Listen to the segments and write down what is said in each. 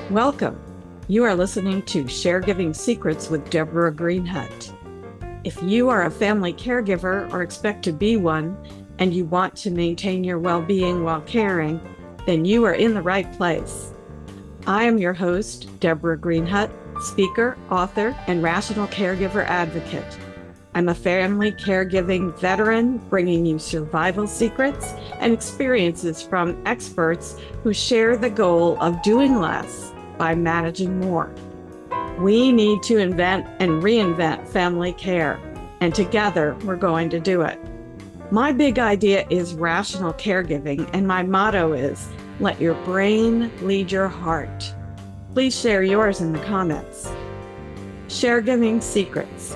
Welcome. You are listening to Sharegiving Secrets with Deborah Greenhut. If you are a family caregiver or expect to be one, and you want to maintain your well-being while caring, then you are in the right place. I am your host, Deborah Greenhut, speaker, author, and rational caregiver advocate. I'm a family caregiving veteran, bringing you survival secrets and experiences from experts who share the goal of doing less by managing more. We need to invent and reinvent family care, and together we're going to do it. My big idea is rational caregiving, and my motto is, let your brain lead your heart. Please share yours in the comments. Sharegiving Secrets,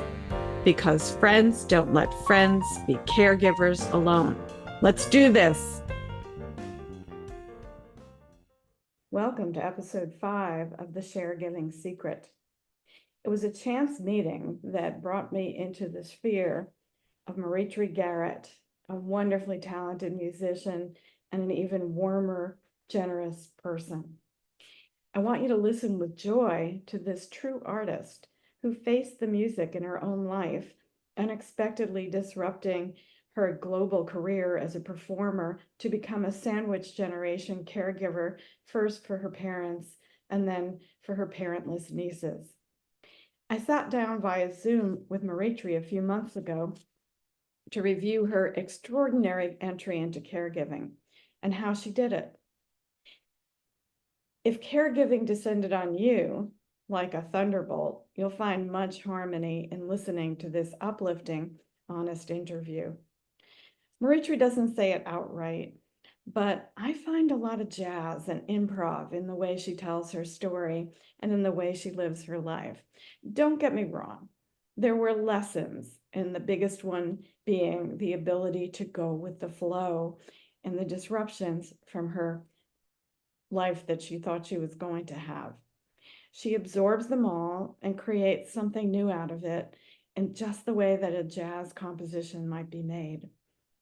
because friends don't let friends be caregivers alone. Let's do this. Welcome to episode 5 of the Sharegiving Secret. It was a chance meeting that brought me into the sphere of Maritri Garrett, a wonderfully talented musician and an even warmer, generous person. I want you to listen with joy to this true artist who faced the music in her own life, unexpectedly disrupting her global career as a performer to become a sandwich generation caregiver, first for her parents and then for her parentless nieces. I sat down via Zoom with Maritri a few months ago to review her extraordinary entry into caregiving and how she did it. If caregiving descended on you like a thunderbolt, you'll find much harmony in listening to this uplifting, honest interview. Maritri doesn't say it outright, but I find a lot of jazz and improv in the way she tells her story and in the way she lives her life. Don't get me wrong. There were lessons, and the biggest one being the ability to go with the flow and the disruptions from her life that she thought she was going to have. She absorbs them all and creates something new out of it in just the way that a jazz composition might be made.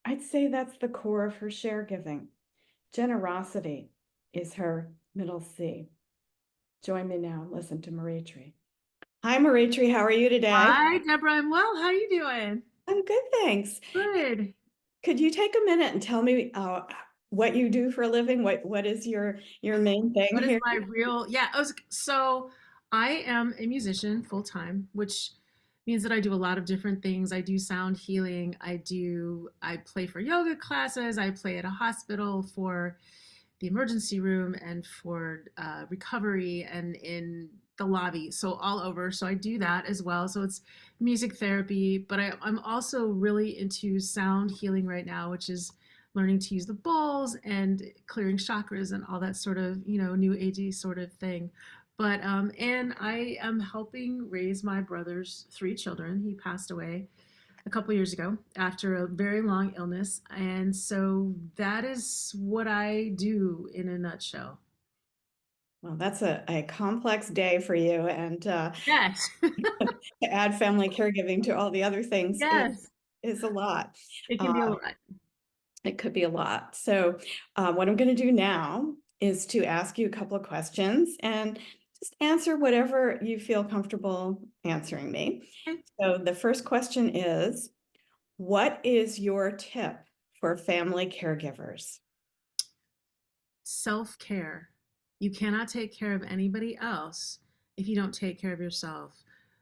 I'd say that's the core of her sharegiving. Generosity is her middle C. Join me now and listen to Maritri. Hi, Maritri. How are you today? Hi, Deborah. I'm well. How are you doing? I'm good, thanks. Good. Could you take a minute and tell me what you do for a living? What is your main thing What is here? my real? Yeah. So I am a musician full time, which means that I do a lot of different things. I do sound healing. I play for yoga classes. I play at a hospital for the emergency room and for recovery and in the lobby. So all over. So I do that as well. So it's music therapy, but I'm also really into sound healing right now, which is learning to use the bowls and clearing chakras and all that sort of, new agey sort of thing. But and I am helping raise my brother's 3 children. He passed away a couple years ago after a very long illness. And so that is what I do in a nutshell. Well, that's a complex day for you, and Yes. to add family caregiving to all the other things Yes. is a lot. It Uh, can be a lot. it could be a lot. So what I'm going to do now is to ask you a couple of questions and just answer whatever you feel comfortable answering me. Okay. So the first question is, what is your tip for family caregivers? Self-care. You cannot take care of anybody else if you don't take care of yourself.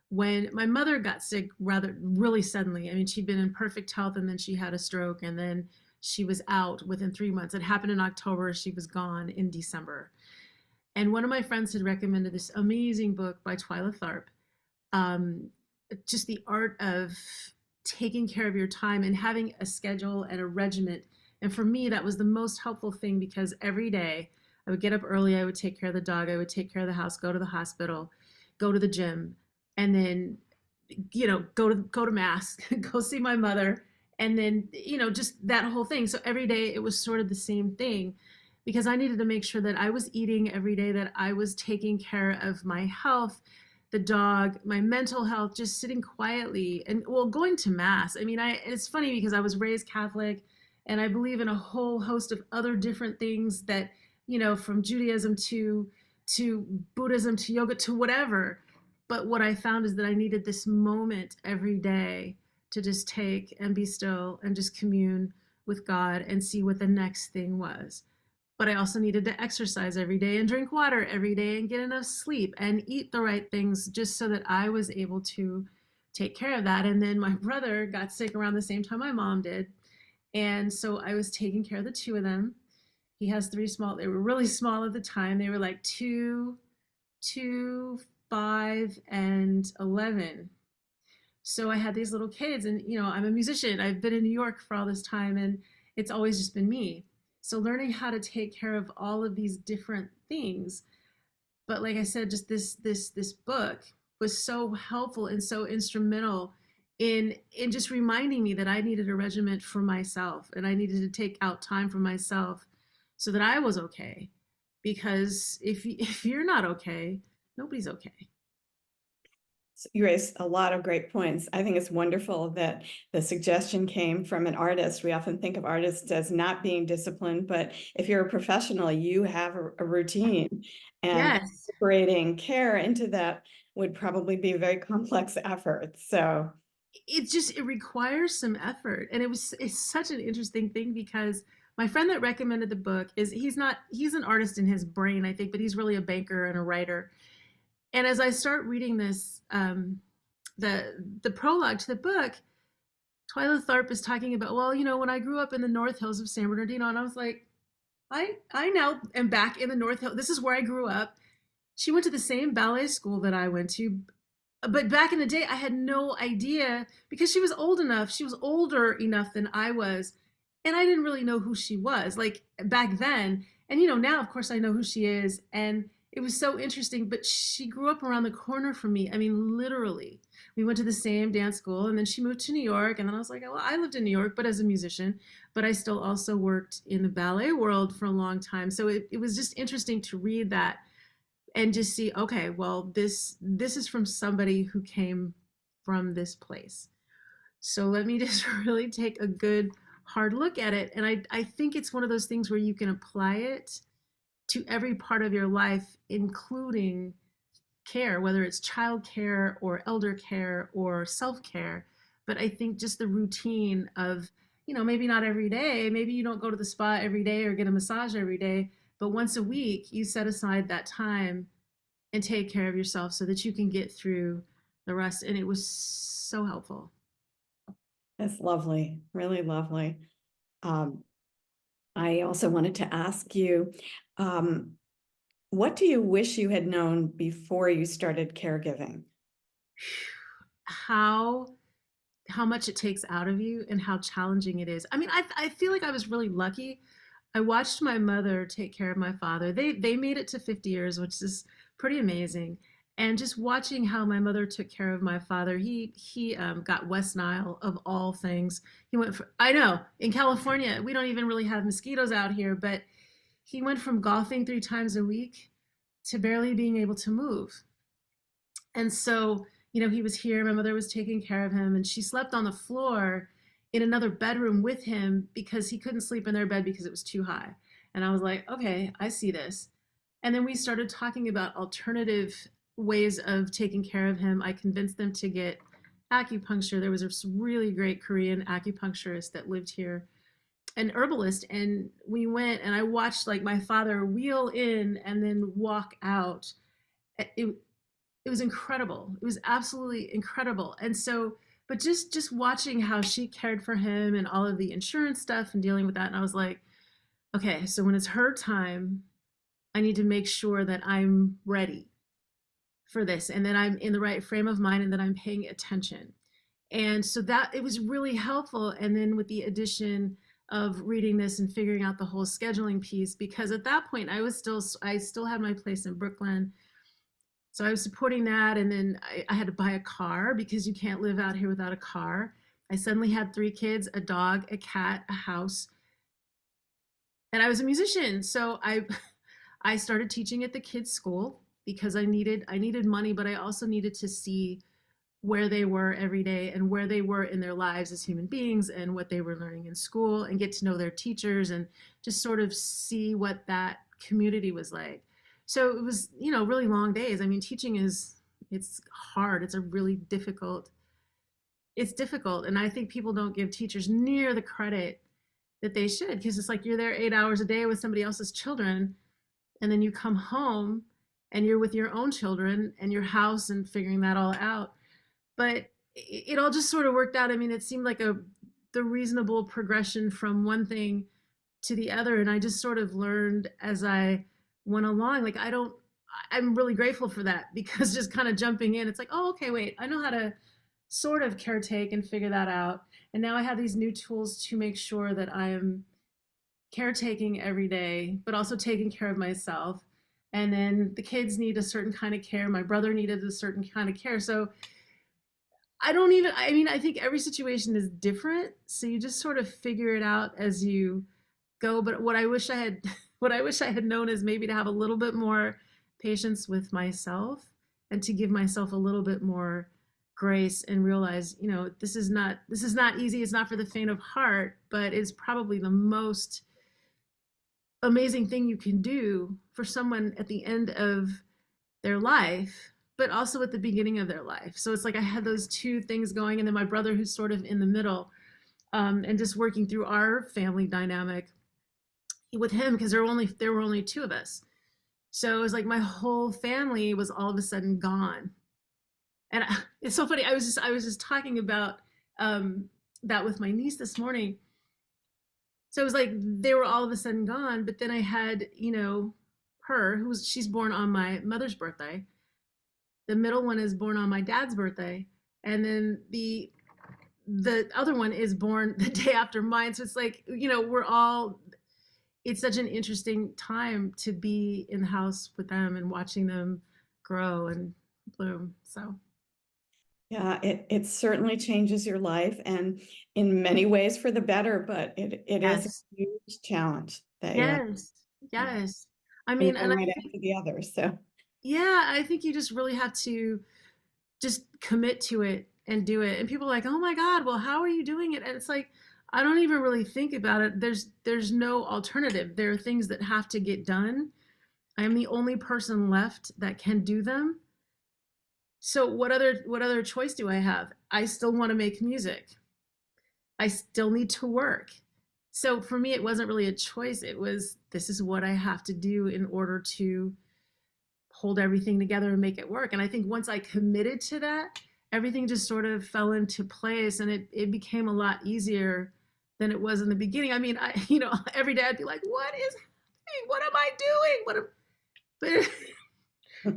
When my mother got sick rather really suddenly, I mean, she'd been in perfect health and then she had a stroke and then she was out within 3 months. It happened in October. She was gone in December. And one of my friends had recommended this amazing book by Twyla Tharp, um, just the art of taking care of your time and having a schedule and a regiment. And for me, that was the most helpful thing because every day I would get up early, I would take care of the dog, I would take care of the house, go to the hospital, go to the gym, and then go to mass, go see my mother, and then just that whole thing. So every day it was sort of the same thing because I needed to make sure that I was eating every day, that I was taking care of my health, the dog, my mental health, just sitting quietly and well, going to mass. I mean, it's funny because I was raised Catholic and I believe in a whole host of other different things that, from Judaism to Buddhism, to yoga, to whatever. But what I found is that I needed this moment every day to just take and be still and just commune with God and see what the next thing was. But I also needed to exercise every day and drink water every day and get enough sleep and eat the right things just so that I was able to take care of that. And then my brother got sick around the same time my mom did. And so I was taking care of the two of them. He has three small, they were really small at the time. They were like 5, and 11. So I had these little kids, and I'm a musician. I've been in New York for all this time, and it's always just been me. So learning how to take care of all of these different things. But like I said, just this book was so helpful and so instrumental in just reminding me that I needed a regiment for myself, and I needed to take out time for myself so that I was okay. Because if you're not okay, nobody's okay. You raised a lot of great points. I think it's wonderful that the suggestion came from an artist. We often think of artists as not being disciplined, but if you're a professional, you have a routine, and Yes. incorporating care into that would probably be a very complex effort. So It requires some effort, and it's such an interesting thing because my friend that recommended the book he's an artist in his brain, I think, but he's really a banker and a writer. And as I start reading this, the prologue to the book, Twyla Tharp is talking about, well, when I grew up in the North Hills of San Bernardino, and I was like, I now am back in the North Hills. This is where I grew up. She went to the same ballet school that I went to, but back in the day, I had no idea because she was old enough. She was older enough than I was, and I didn't really know who she was like back then. And now, of course, I know who she is, and it was so interesting. But she grew up around the corner from me. I mean, literally, we went to the same dance school, and then she moved to New York, and then I was like, well, I lived in New York, but as a musician, but I still also worked in the ballet world for a long time. So it was just interesting to read that and just see, okay, well, this is from somebody who came from this place. So let me just really take a good hard look at it. And I think it's one of those things where you can apply it to every part of your life, including care, whether it's child care or elder care or self-care. But I think just the routine of, maybe not every day, maybe you don't go to the spa every day or get a massage every day, but once a week, you set aside that time and take care of yourself so that you can get through the rest. And it was so helpful. that's lovely, really lovely. I also wanted to ask you, what do you wish you had known before you started caregiving? How much it takes out of you and how challenging it is. I mean, I feel like I was really lucky. I watched my mother take care of my father. They made it to 50 years, which is pretty amazing. And just watching how my mother took care of my father, he got West Nile of all things. He went for, I know, in California we don't even really have mosquitoes out here, but he went from golfing 3 times a week to barely being able to move. And so, he was here, my mother was taking care of him, and she slept on the floor in another bedroom with him because he couldn't sleep in their bed because it was too high. And I was like, okay, I see this. And then we started talking about alternative ways of taking care of him. I convinced them to get acupuncture. There was a really great Korean acupuncturist that lived here, an herbalist, and we went and I watched like my father wheel in and then walk out. It was incredible. It was absolutely incredible. And so, but just watching how she cared for him and all of the insurance stuff and dealing with that, and I was like, okay, so when it's her time, I need to make sure that I'm ready for this and that I'm in the right frame of mind and that I'm paying attention. And so that it was really helpful. And then with the addition of reading this and figuring out the whole scheduling piece, because at that point I still had my place in Brooklyn. So I was supporting that. And then I had to buy a car because you can't live out here without a car. I suddenly had 3 kids, a dog, a cat, a house. And I was a musician. So I started teaching at the kids' school because I needed money, but I also needed to see where they were every day and where they were in their lives as human beings and what they were learning in school and get to know their teachers and just sort of see what that community was like. So it was, really long days. I mean, teaching it's hard. It's difficult. And I think people don't give teachers near the credit that they should, because it's like you're there 8 hours a day with somebody else's children, and then you come home and you're with your own children and your house and figuring that all out. But it all just sort of worked out. I mean, it seemed like the reasonable progression from one thing to the other. And I just sort of learned as I went along. Like, I'm really grateful for that, because just kind of jumping in, it's like, oh, okay, wait, I know how to sort of caretake and figure that out. And now I have these new tools to make sure that I am caretaking every day, but also taking care of myself. And then the kids need a certain kind of care. My brother needed a certain kind of care. So I think every situation is different. So you just sort of figure it out as you go. But what I wish I had, what I wish I had known is maybe to have a little bit more patience with myself, and to give myself a little bit more grace, and realize, this is not easy. It's not for the faint of heart, but it's probably the most amazing thing you can do for someone at the end of their life, but also at the beginning of their life. So it's like I had those two things going, and then my brother, who's sort of in the middle, and just working through our family dynamic with him, because there were only two of us. So it was like my whole family was all of a sudden gone. And it's so funny. I was just talking about that with my niece this morning. So it was like they were all of a sudden gone. But then I had, she's born on my mother's birthday. The middle one is born on my dad's birthday, and then the other one is born the day after mine. So it's like, it's such an interesting time to be in the house with them and watching them grow and bloom. So yeah, it certainly changes your life, and in many ways for the better, but it is yes, a huge challenge that you have yes, yes. I one mean, and I right think, after the other. So yeah, I think you just really have to just commit to it and do it. And people are like, oh my God, well, how are you doing it? And it's like, I don't even really think about it. There's no alternative. There are things that have to get done. I am the only person left that can do them. So what other choice do I have? I still want to make music. I still need to work. So for me, it wasn't really a choice. It was, this is what I have to do in order to hold everything together and make it work. And I think once I committed to that, everything just sort of fell into place, and it became a lot easier than it was in the beginning. I mean, every day I'd be like, what is happening? What am I doing? But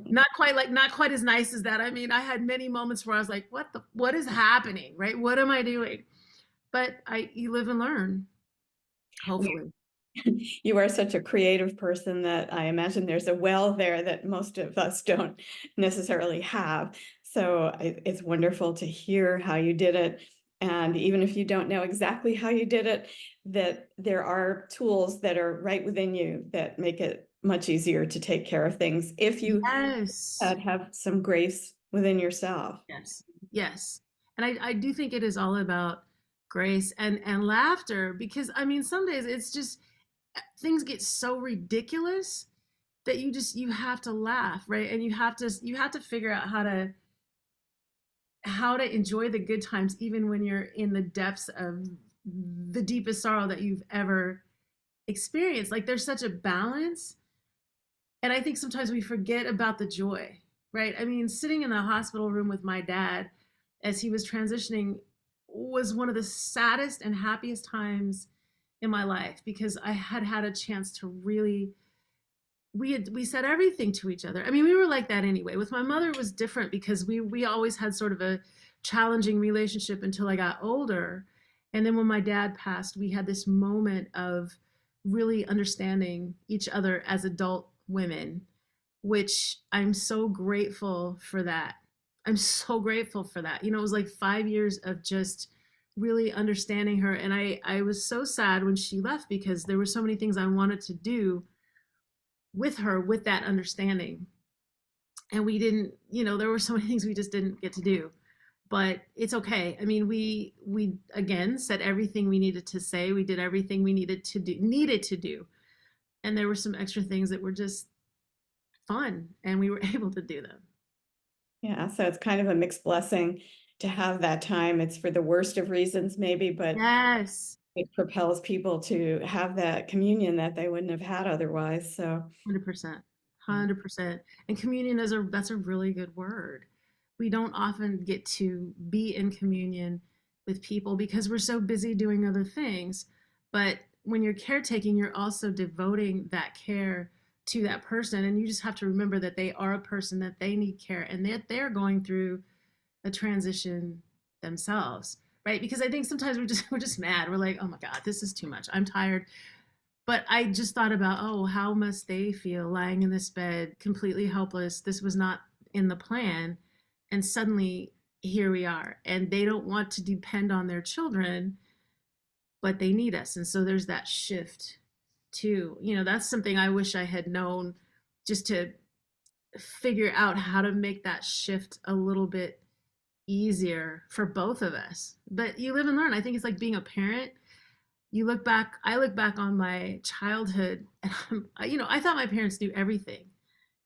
not quite as nice as that. I mean, I had many moments where I was like, what is happening? Right? What am I doing? But you live and learn, hopefully. you are such a creative person that I imagine there's a well there that most of us don't necessarily have. So it's wonderful to hear how you did it. And even if you don't know exactly how you did it, that there are tools that are right within you that make it much easier to take care of things if you Yes. have some grace within yourself. Yes. Yes. And I do think it is all about grace and laughter, because I mean, some days it's just things get so ridiculous that you have to laugh, right? And you have to figure out how to enjoy the good times, even when you're in the depths of the deepest sorrow that you've ever experienced. Like, there's such a balance. And I think sometimes we forget about the joy, right? I mean, sitting in the hospital room with my dad as he was transitioning was one of the saddest and happiest times in my life, because I had a chance to really, we said everything to each other. I mean, we were like that anyway. With my mother, it was different, because we always had sort of a challenging relationship until I got older. And then when my dad passed, we had this moment of really understanding each other as adult women, which I'm so grateful for that. I'm so grateful for that. It was like 5 years of just really understanding her. And I was so sad when she left, because there were so many things I wanted to do with her with that understanding. And we didn't, there were so many things we just didn't get to do. But it's okay. I mean, we again said everything we needed to say. We did everything we needed to do. And there were some extra things that were just fun, and we were able to do them. Yeah, so it's kind of a mixed blessing to have that time. It's for the worst of reasons, maybe, but Yes. it propels people to have that communion that they wouldn't have had otherwise. So 100%. 100%. And communion that's a really good word. We don't often get to be in communion with people because we're so busy doing other things. But when you're caretaking, you're also devoting that care to that person. And you just have to remember that they are a person, that they need care, and that they're going through a transition themselves. Right? Because I think sometimes we're just mad. We're like, oh my God, this is too much. I'm tired. But I just thought about, oh, how must they feel lying in this bed, completely helpless? This was not in the plan. And suddenly here we are. And they don't want to depend on their children, but they need us. And so there's that shift too. That's something I wish I had known, just to figure out how to make that shift a little bit easier for both of us. But you live and learn. I think it's like being a parent. I look back on my childhood, and I thought my parents knew everything.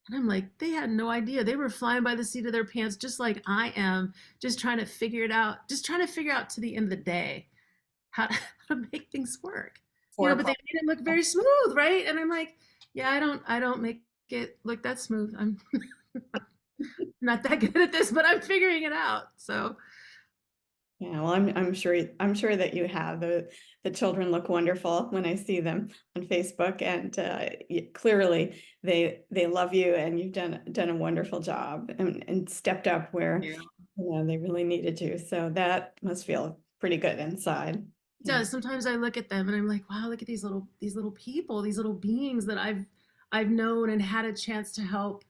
And I'm like, they had no idea. They were flying by the seat of their pants, just like I am, just trying to figure it out, to the end of the day how to make things work. But they made it look very smooth, right? And I'm like, yeah, I don't make it look that smooth. I'm not that good at this, but I'm figuring it out. So yeah, well, I'm sure that you have. The children look wonderful when I see them on Facebook, and clearly they love you, and you've done a wonderful job and stepped up where they really needed to. So that must feel pretty good inside. It does. Sometimes I look at them and I'm like, wow, look at these little people, these little beings that I've known and had a chance to help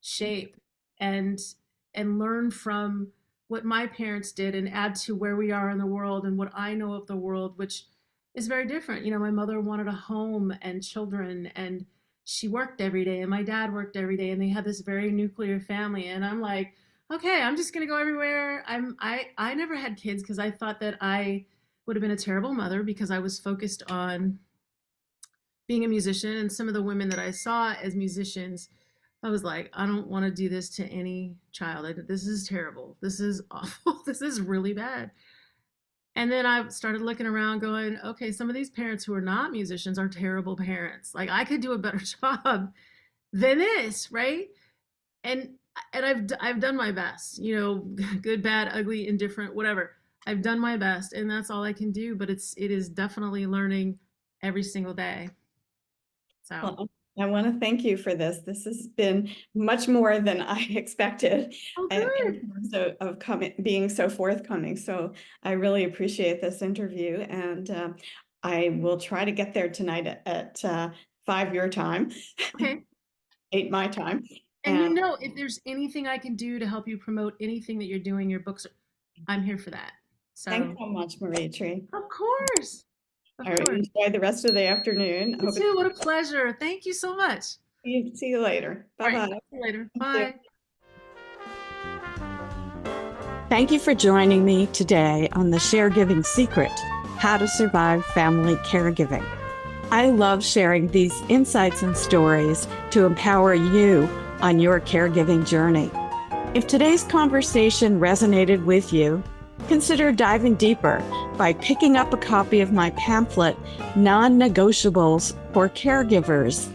shape and learn from what my parents did, and add to where we are in the world and what I know of the world, which is very different. My mother wanted a home and children, and she worked every day, and my dad worked every day, and they had this very nuclear family. And I'm like, okay, I'm just gonna go everywhere. I never had kids because I thought that I would have been a terrible mother, because I was focused on being a musician. And some of the women that I saw as musicians, I was like, I don't want to do this to any child. This is terrible. This is awful. This is really bad. And then I started looking around going, okay, some of these parents who are not musicians are terrible parents. Like, I could do a better job than this, right? And I've done my best, good, bad, ugly, indifferent, whatever. I've done my best, and that's all I can do. But it is definitely learning every single day. So. Well, I want to thank you for this. This has been much more than I expected. Oh, in good. terms of being so forthcoming. So I really appreciate this interview, and I will try to get there tonight at 5 your time, Okay. 8 my time. And if there's anything I can do to help you promote anything that you're doing, your books, I'm here for that. So thanks so much, Maritri. Of course. All right, enjoy the rest of the afternoon. You too. What a pleasure. Thank you so much. See you later. Bye-bye. Right, see you later. Bye. Thank you for joining me today on the Sharegiving Secret, How to Survive Family Caregiving. I love sharing these insights and stories to empower you on your caregiving journey. If today's conversation resonated with you, consider diving deeper by picking up a copy of my pamphlet, Non-Negotiables for Caregivers.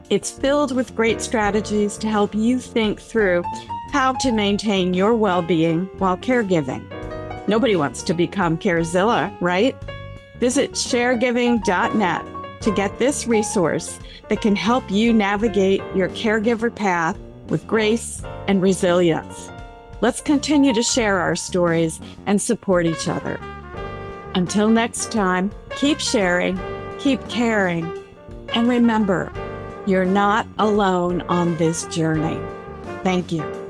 It's filled with great strategies to help you think through how to maintain your well-being while caregiving. Nobody wants to become Carezilla, right? Visit sharegiving.net to get this resource that can help you navigate your caregiver path with grace and resilience. Let's continue to share our stories and support each other. Until next time, keep sharing, keep caring, and remember, you're not alone on this journey. Thank you.